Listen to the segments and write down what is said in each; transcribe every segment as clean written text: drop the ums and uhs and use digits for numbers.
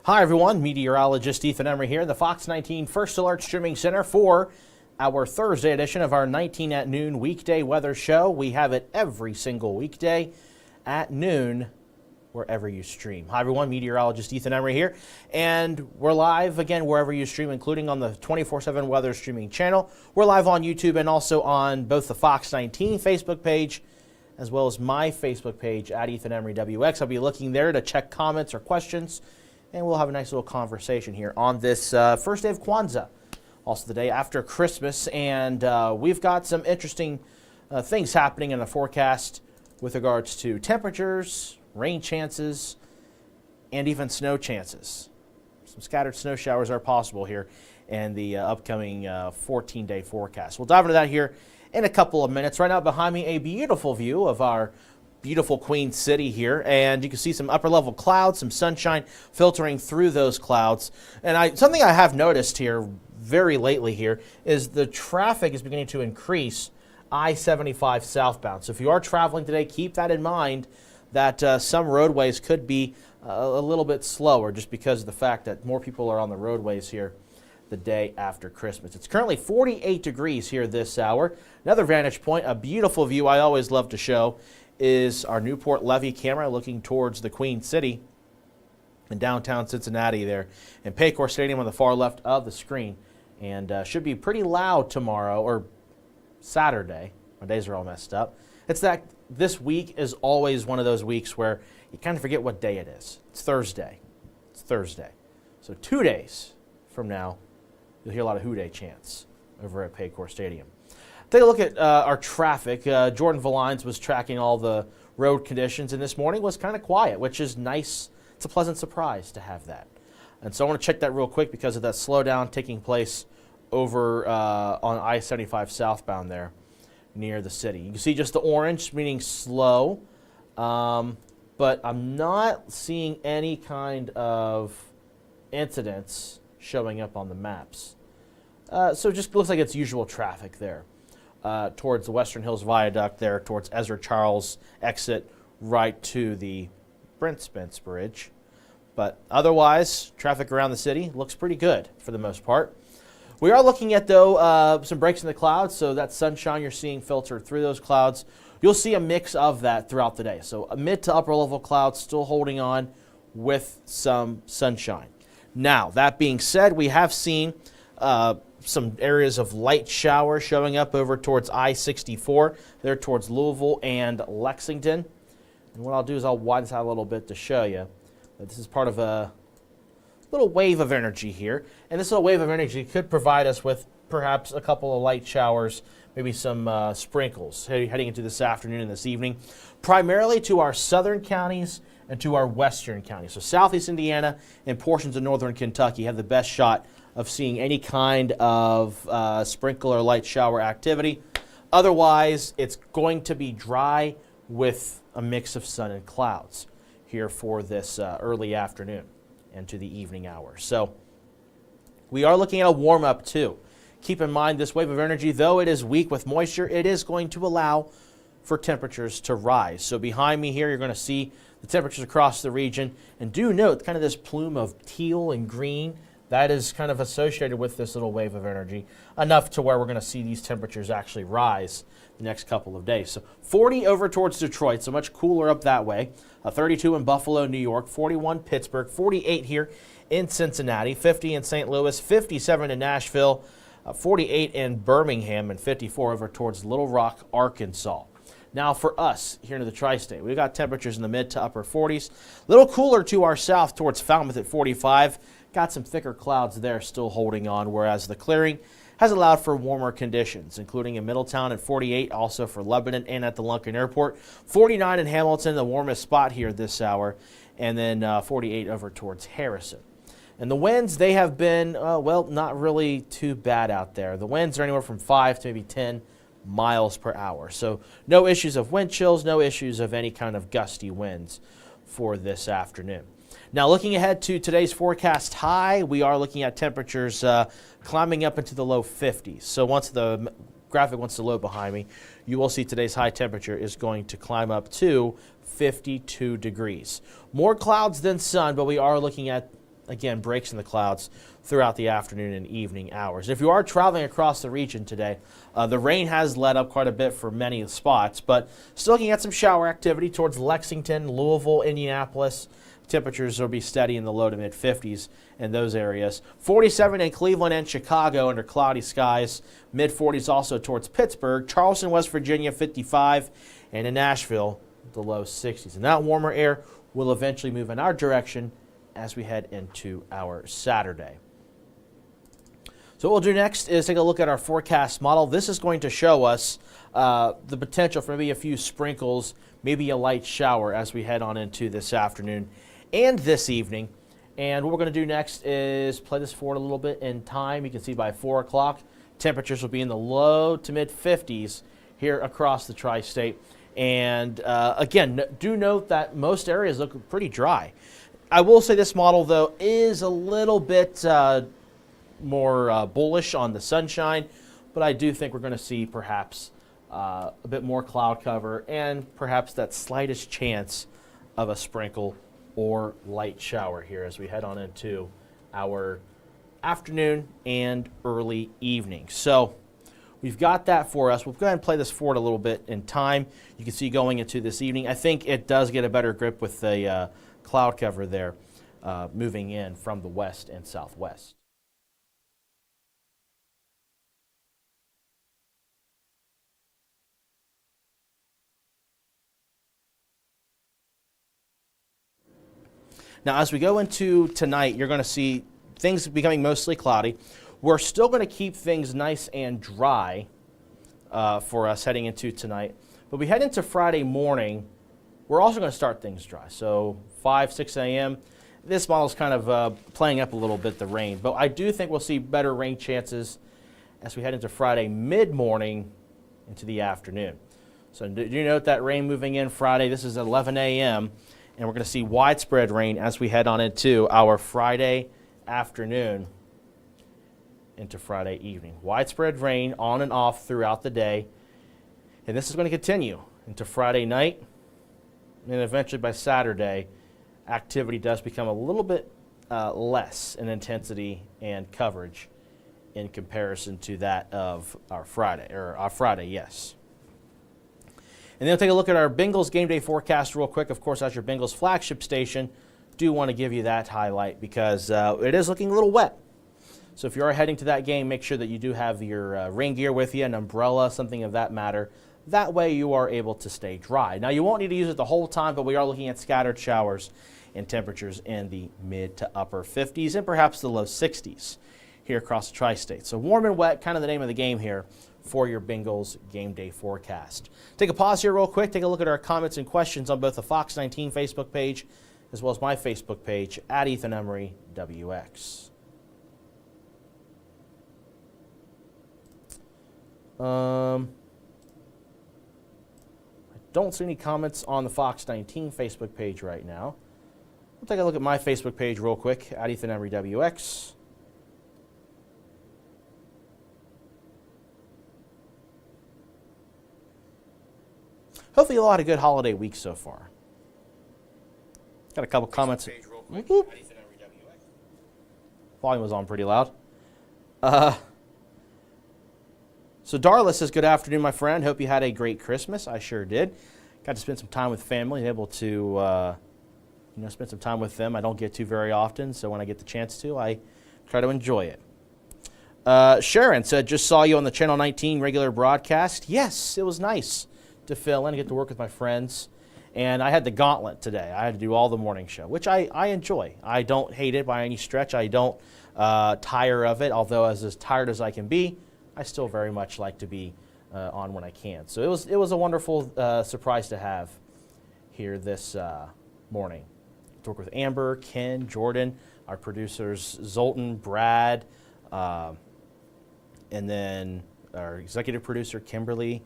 Hi everyone, Meteorologist Emery here in the Fox 19 First Alert Streaming Center for our Thursday edition of our 19 at noon weekday weather show. We have it every single weekday at noon wherever you stream. Hi everyone, Meteorologist Emery here, and we're live again wherever you stream, including on the 24/7 weather streaming channel. We're live on YouTube and also on both the Fox 19 Facebook page as well as my Facebook page at Emery WX. I'll be looking there to check comments or questions, and we'll have a nice little conversation here on this first day of Kwanzaa, also the day after Christmas. And we've got some interesting things happening in the forecast with regards to temperatures, rain chances, and even snow chances. Some scattered snow showers are possible here in the upcoming 14-day forecast. We'll dive into that here in a couple of minutes. Right now behind me, a beautiful view of our beautiful Queen City here, and you can see some upper level clouds, some sunshine filtering through those clouds. And something I have noticed here very lately here is the traffic is beginning to increase I-75 southbound. So if you are traveling today, keep that in mind that some roadways could be a little bit slower just because of the fact that more people are on the roadways here the day after Christmas. It's currently 48 degrees here this hour. Another vantage point, a beautiful view I always love to show, is our Newport Levee camera looking towards the Queen City in downtown Cincinnati there, and Paycor Stadium on the far left of the screen. And should be pretty loud tomorrow, or Saturday. My days are all messed up. It's that this week is always one of those weeks where you kind of forget what day it is. It's Thursday. It's Thursday. So 2 days from now, you'll hear a lot of Hoo-Day chants over at Paycor Stadium. Take a look at our traffic. Jordan Valines was tracking all the road conditions, and this morning was kind of quiet, which is nice. It's a pleasant surprise to have that. And so I want to check that real quick because of that slowdown taking place over on I-75 southbound there near the city. You can see just the orange, meaning slow, but I'm not seeing any kind of incidents showing up on the maps. So it just looks like it's usual traffic there. Towards the Western Hills Viaduct there, towards Ezra Charles exit right to the Brent Spence Bridge. But otherwise, traffic around the city looks pretty good for the most part. We are looking at, though, some breaks in the clouds, so that sunshine you're seeing filtered through those clouds. You'll see a mix of that throughout the day. So mid to upper level clouds still holding on with some sunshine. Now, that being said, we have seen some areas of light shower showing up over towards I-64, there towards Louisville and Lexington. And what I'll do is I'll widen this out a little bit to show you that this is part of a little wave of energy here. And this little wave of energy could provide us with perhaps a couple of light showers, maybe some sprinkles heading into this afternoon and this evening, primarily to our southern counties and to our western counties. So southeast Indiana and portions of northern Kentucky have the best shot of seeing any kind of sprinkle or light shower activity. Otherwise, it's going to be dry with a mix of sun and clouds here for this early afternoon and to the evening hours. So we are looking at a warm-up too. Keep in mind this wave of energy, though it is weak with moisture, it is going to allow for temperatures to rise. So behind me here, you're going to see the temperatures across the region. And do note kind of this plume of teal and green that is kind of associated with this little wave of energy, enough to where we're going to see these temperatures actually rise the next couple of days. So 40 over towards Detroit, so much cooler up that way. 32 in Buffalo, New York, 41 Pittsburgh, 48 here in Cincinnati, 50 in St. Louis, 57 in Nashville, 48 in Birmingham, and 54 over towards Little Rock, Arkansas. Now for us here in the tri-state, we've got temperatures in the mid to upper 40s. A little cooler to our south towards Falmouth at 45. Got some thicker clouds there still holding on, whereas the clearing has allowed for warmer conditions, including in Middletown at 48, also for Lebanon and at the Lunken Airport. 49 in Hamilton, the warmest spot here this hour, and then 48 over towards Harrison. And the winds, they have been, well, not really too bad out there. The winds are anywhere from 5 to maybe 10 miles per hour. So no issues of wind chills, no issues of any kind of gusty winds for this afternoon. Now, looking ahead to today's forecast high, we are looking at temperatures climbing up into the low 50s. So once the graphic wants to load behind me, you will see today's high temperature is going to climb up to 52 degrees. More clouds than sun, but we are looking at again, breaks in the clouds throughout the afternoon and evening hours. If you are traveling across the region today, the rain has let up quite a bit for many spots, but still looking at some shower activity towards Lexington, Louisville, Indianapolis. Temperatures will be steady in the low to mid 50s in those areas. 47 in Cleveland and Chicago under cloudy skies. Mid 40s also towards Pittsburgh. Charleston, West Virginia, 55. And in Nashville, the low 60s. And that warmer air will eventually move in our direction as we head into our Saturday. So what we'll do next is take a look at our forecast model. This is going to show us the potential for maybe a few sprinkles, maybe a light shower as we head on into this afternoon and this evening. And what we're going to do next is play this forward a little bit in time. You can see by 4 o'clock, temperatures will be in the low to mid 50s here across the tri-state. And again, do note that most areas look pretty dry. I will say this model, though, is a little bit more bullish on the sunshine, but I do think we're going to see perhaps a bit more cloud cover and perhaps that slightest chance of a sprinkle or light shower here as we head on into our afternoon and early evening. So we've got that for us. We'll go ahead and play this forward a little bit in time. You can see going into this evening, I think it does get a better grip with the cloud cover there moving in from the west and southwest. Now, as we go into tonight, you're going to see things becoming mostly cloudy. We're still going to keep things nice and dry for us heading into tonight. But we head into Friday morning, we're also going to start things dry. So 5, 6 a.m., this model's kind of playing up a little bit, the rain. But I do think we'll see better rain chances as we head into Friday mid-morning into the afternoon. So do note that rain moving in Friday. This is 11 a.m., and we're going to see widespread rain as we head on into our Friday afternoon into Friday evening. Widespread rain on and off throughout the day. And this is going to continue into Friday night. And eventually by Saturday, activity does become a little bit less in intensity and coverage in comparison to that of our Friday, yes. And then we'll take a look at our Bengals game day forecast real quick. Of course, as your Bengals flagship station, do want to give you that highlight because it is looking a little wet. So if you are heading to that game, make sure that you do have your rain gear with you, an umbrella, something of that matter. That way you are able to stay dry. Now, you won't need to use it the whole time, but we are looking at scattered showers and temperatures in the mid to upper 50s and perhaps the low 60s here across the tri-state. So warm and wet, kind of the name of the game here for your Bengals game day forecast. Take a pause here real quick. Take a look at our comments and questions on both the Fox 19 Facebook page as well as my Facebook page at Ethan Emery WX. I don't see any comments on the Fox 19 Facebook page right now. We'll take a look at my Facebook page real quick at Ethan Emery WX. Hopefully you all had a good holiday week so far. Got a couple comments. Volume was on pretty loud. So Darla says, good afternoon, my friend. Hope you had a great Christmas. I sure did. Got to spend some time with family and able to spend some time with them. I don't get to very often, so when I get the chance to, I try to enjoy it. Sharon said, just saw you on the Channel 19 regular broadcast. Yes, it was nice to fill in and get to work with my friends. And I had the gauntlet today. I had to do all the morning show, which I enjoy. I don't hate it by any stretch. I don't tire of it, although as tired as I can be, I still very much like to be on when I can. So it was a wonderful surprise to have here this morning. To work with Amber, Ken, Jordan, our producers Zoltan, Brad, and then our executive producer Kimberly.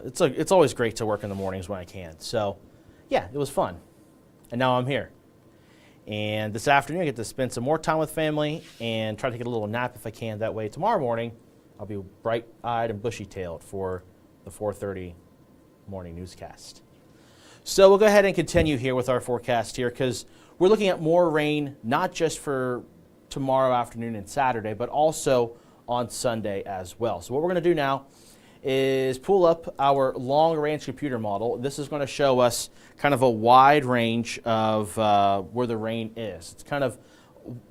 It's always great to work in the mornings when I can. So, yeah, it was fun. And now I'm here. And this afternoon I get to spend some more time with family and try to get a little nap if I can. That way tomorrow morning I'll be bright-eyed and bushy-tailed for the 4:30 morning newscast. So we'll go ahead and continue here with our forecast here because we're looking at more rain, not just for tomorrow afternoon and Saturday, but also on Sunday as well. So what we're going to do now is pull up our long-range computer model. This is going to show us kind of a wide range of where the rain is. It's kind of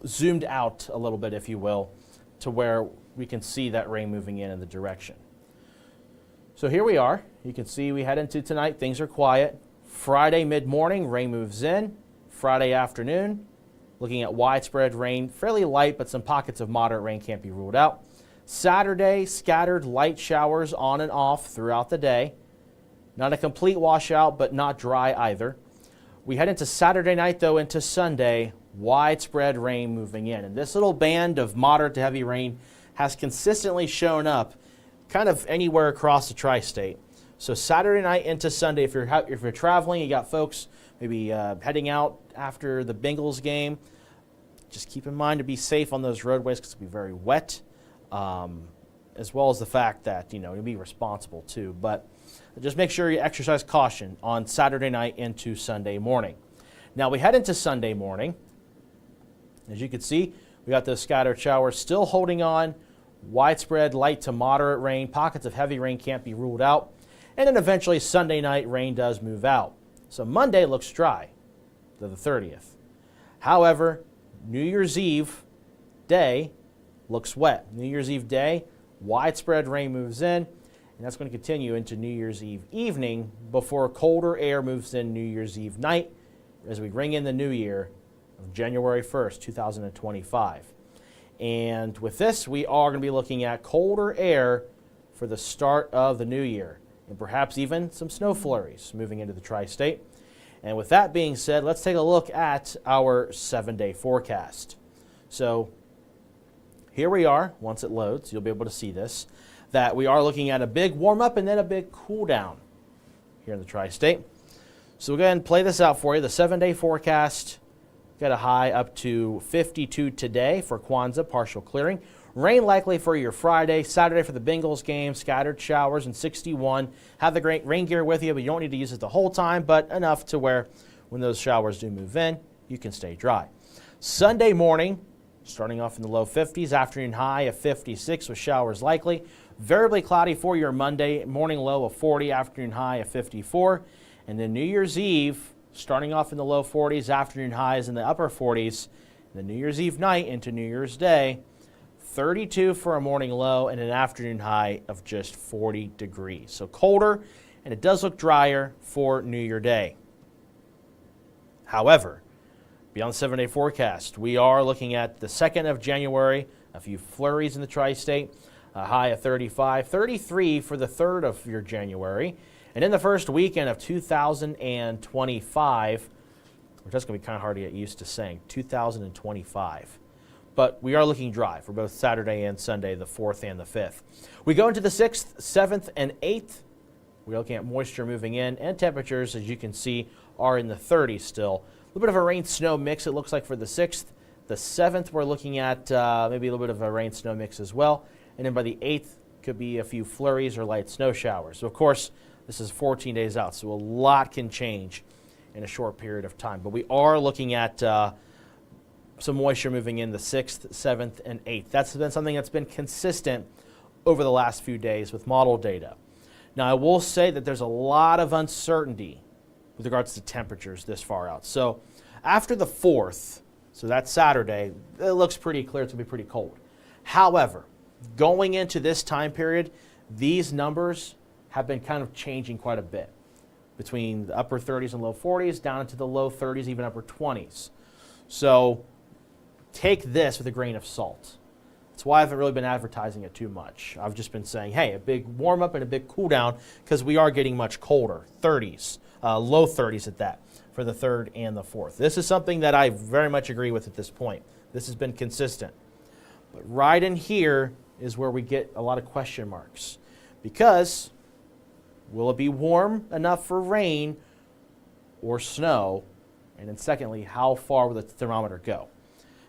zoomed out a little bit, if you will, to where we can see that rain moving in the direction. So here we are. You can see we head into tonight. Things are quiet. Friday mid-morning, rain moves in. Friday afternoon, looking at widespread rain, fairly light, but some pockets of moderate rain can't be ruled out. Saturday, scattered light showers on and off throughout the day. Not a complete washout, but not dry either. We head into Saturday night, though, into Sunday, widespread rain moving in. And this little band of moderate to heavy rain has consistently shown up kind of anywhere across the tri-state. So Saturday night into Sunday, if you're traveling, you got folks maybe heading out after the Bengals game, just keep in mind to be safe on those roadways because it'll be very wet, as well as the fact that, you'll be responsible too. But just make sure you exercise caution on Saturday night into Sunday morning. Now we head into Sunday morning. As you can see, we got those scattered showers still holding on, widespread light to moderate rain, pockets of heavy rain can't be ruled out. And then eventually Sunday night, rain does move out. So Monday looks dry, to the 30th. However, New Year's Eve day looks wet. New Year's Eve day, widespread rain moves in, and that's going to continue into New Year's Eve evening before colder air moves in New Year's Eve night as we ring in the new year of January 1st, 2025. And with this, we are going to be looking at colder air for the start of the new year, and perhaps even some snow flurries moving into the tri-state. And with that being said, let's take a look at our 7-day forecast. So here we are. Once it loads, you'll be able to see this, that we are looking at a big warm-up and then a big cool-down here in the tri-state. So we'll go ahead and play this out for you. The 7-day forecast got a high up to 52 today for Kwanzaa, partial clearing. Rain likely for your Friday, Saturday for the Bengals game, scattered showers and 61. Have the great rain gear with you, but you don't need to use it the whole time, but enough to where when those showers do move in, you can stay dry. Sunday morning, starting off in the low 50s, afternoon high of 56 with showers likely. Variably cloudy for your Monday, morning low of 40, afternoon high of 54. And then New Year's Eve, starting off in the low 40s, afternoon highs in the upper 40s. And the New Year's Eve night into New Year's Day, 32 for a morning low and an afternoon high of just 40 degrees. So colder, and it does look drier for New Year Day. However, beyond the 7-day forecast, we are looking at the 2nd of January, a few flurries in the tri-state, a high of 35, 33 for the 3rd of your January. And in the first weekend of 2025, which that's going to be kind of hard to get used to saying, 2025. But we are looking dry for both Saturday and Sunday, the 4th and the 5th. We go into the 6th, 7th, and 8th. We're looking at moisture moving in, and temperatures, as you can see, are in the 30s still. A little bit of a rain-snow mix, it looks like, for the 6th. The 7th, we're looking at maybe a little bit of a rain-snow mix as well. And then by the 8th, could be a few flurries or light snow showers. So, of course, this is 14 days out, so a lot can change in a short period of time. But we are looking at some moisture moving in the 6th, 7th, and 8th. That's been something that's been consistent over the last few days with model data. Now, I will say that there's a lot of uncertainty with regards to temperatures this far out. So after the 4th, so that's Saturday, it looks pretty clear it's going to be pretty cold. However, going into this time period, these numbers have been kind of changing quite a bit between the upper 30s and low 40s down into the low 30s, even upper 20s. So take this with a grain of salt. That's why I haven't really been advertising it too much. I've just been saying, hey, a big warm up and a big cool down because we are getting much colder, 30s, low 30s at that for the 3rd and the 4th. This is something that I very much agree with at this point. This has been consistent. But right in here is where we get a lot of question marks because will it be warm enough for rain or snow? And then secondly, how far will the thermometer go?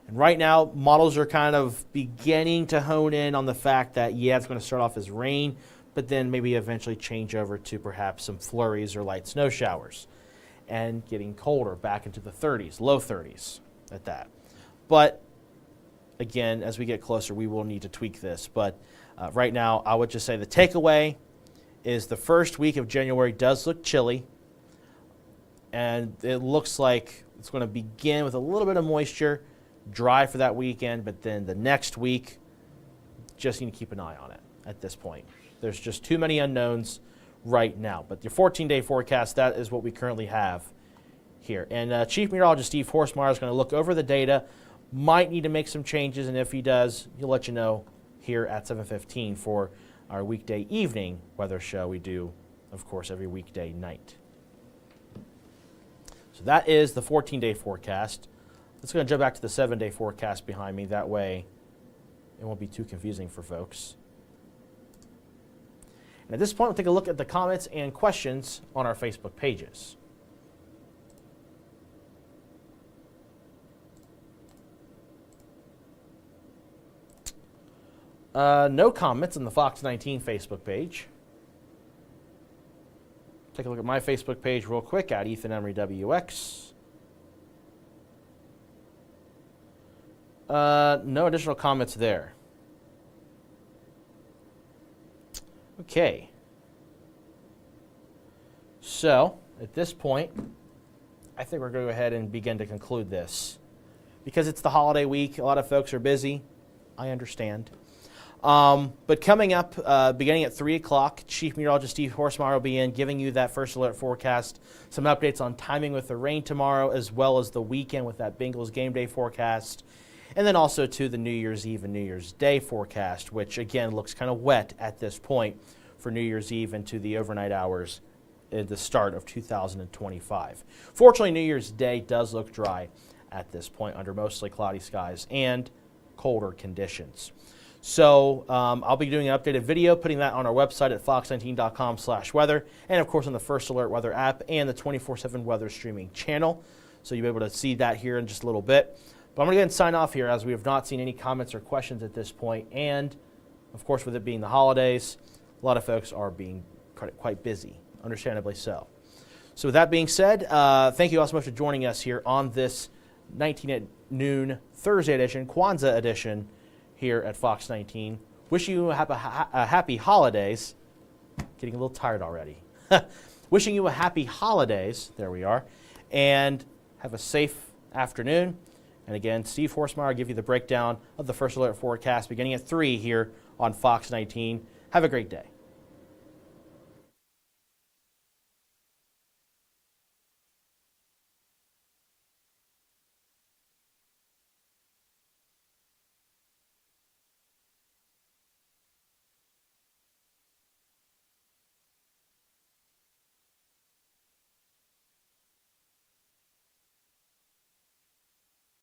And right now, models are kind of beginning to hone in on the fact that, yeah, it's going to start off as rain, but then maybe eventually change over to perhaps some flurries or light snow showers. and getting colder back into the 30s, low 30s at that. But again, as we get closer, we will need to tweak this. But right now, I would just say the takeaway is the first week of January does look chilly. And it looks like it's going to begin with a little bit of moisture, dry for that weekend. But then the next week, just need to keep an eye on it at this point. There's just too many unknowns right now. But your 14-day forecast, that is what we currently have here. And Chief Meteorologist Steve Horsemeyer is going to look over the data, might need to make some changes, and if he does, he'll let you know here at 7:15 for our weekday evening weather show we do, of course, every weekday night. So that is the 14-day forecast. Let's go and jump back to the 7-day forecast behind me. That way it won't be too confusing for folks. And at this point, we'll take a look at the comments and questions on our Facebook pages. No comments on the Fox 19 Facebook page. Take a look at my Facebook page real quick at Ethan Emery WX. No additional comments there. Okay. So, at this point, I think we're going to go ahead and begin to conclude this. Because it's the holiday week, a lot of folks are busy. I understand. But coming up, beginning at 3 o'clock, Chief Meteorologist Steve Horsemeyer will be in giving you that first alert forecast, some updates on timing with the rain tomorrow, as well as the weekend with that Bengals game day forecast, and then also to the New Year's Eve and New Year's Day forecast, which again looks kind of wet at this point for New Year's Eve into the overnight hours at the start of 2025. Fortunately, New Year's Day does look dry at this point under mostly cloudy skies and colder conditions. So I'll be doing an updated video, putting that on our website at fox19.com/weather, and of course on the First Alert Weather app and the 24/7 weather streaming channel. So you'll be able to see that here in just a little bit. But I'm going to go ahead and sign off here as we have not seen any comments or questions at this point. And of course, with it being the holidays, a lot of folks are being quite busy, understandably so. So with that being said, thank you all so much for joining us here on this 19 at Noon Thursday edition, Kwanzaa edition, here at Fox 19. Wishing you a happy holidays. Getting a little tired already. Wishing you a happy holidays. There we are. And have a safe afternoon. And again, Steve Horsemeyer will give you the breakdown of the First Alert forecast beginning at 3 here on Fox 19. Have a great day.